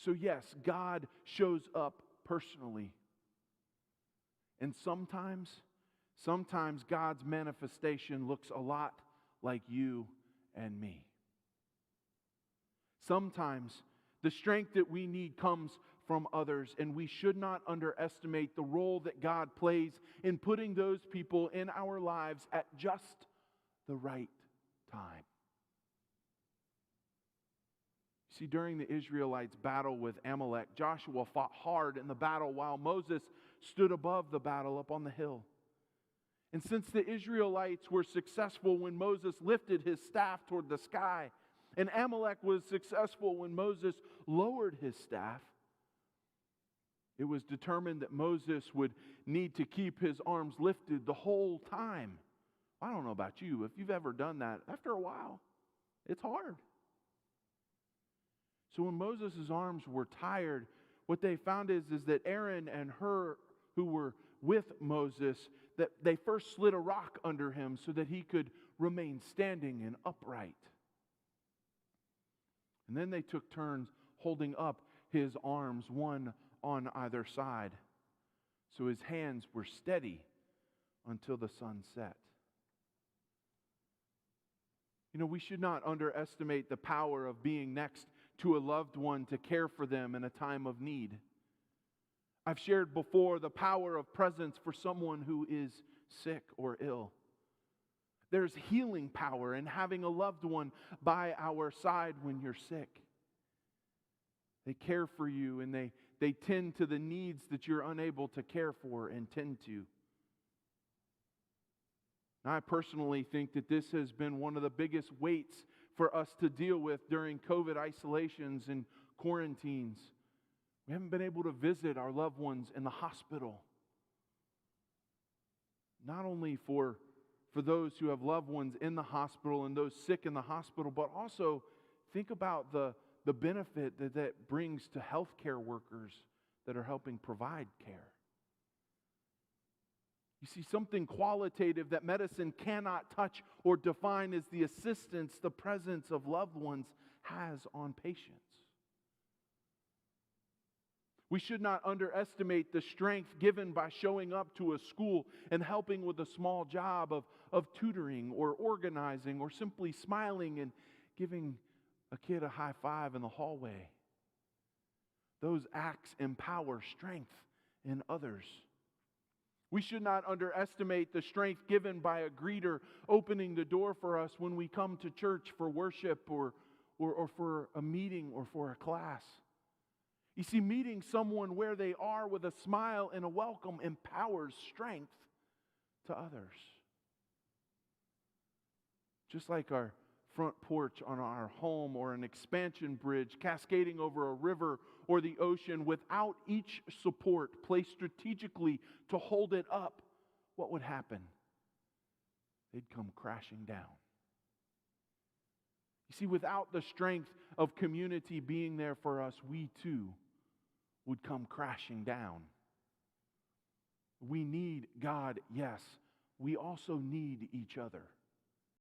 So yes, God shows up personally. And sometimes God's manifestation looks a lot like you and me. Sometimes the strength that we need comes from others, and we should not underestimate the role that God plays in putting those people in our lives at just the right time. See, during the Israelites' battle with Amalek, Joshua fought hard in the battle while Moses stood above the battle up on the hill. And since the Israelites were successful when Moses lifted his staff toward the sky, and Amalek was successful when Moses lowered his staff, it was determined that Moses would need to keep his arms lifted the whole time. I don't know about you, if you've ever done that, after a while, it's hard. So when Moses' arms were tired, what they found is that Aaron and Hur, who were with Moses, that they first slid a rock under him so that he could remain standing and upright. And then they took turns holding up his arms, one on either side, so his hands were steady until the sun set. You know, we should not underestimate the power of being next to a loved one to care for them in a time of need. I've shared before the power of presence for someone who is sick or ill. There's healing power in having a loved one by our side when you're sick. They care for you and they tend to the needs that you're unable to care for and tend to. I personally think that this has been one of the biggest weights for us to deal with during COVID isolations and quarantines. We haven't been able to visit our loved ones in the hospital. Not only for those who have loved ones in the hospital and those sick in the hospital, but also think about the benefit that brings to healthcare workers that are helping provide care. You see, something qualitative that medicine cannot touch or define is the assistance the presence of loved ones has on patients. We should not underestimate the strength given by showing up to a school and helping with a small job of tutoring or organizing or simply smiling and giving a kid a high five in the hallway. Those acts empower strength in others. We should not underestimate the strength given by a greeter opening the door for us when we come to church for worship or for a meeting or for a class. You see, meeting someone where they are with a smile and a welcome empowers strength to others. Just like our front porch on our home or an expansion bridge cascading over a river or the ocean, without each support placed strategically to hold it up, what would happen? They'd come crashing down. You see, without the strength of community being there for us, we too would come crashing down. We need God, yes. We also need each other.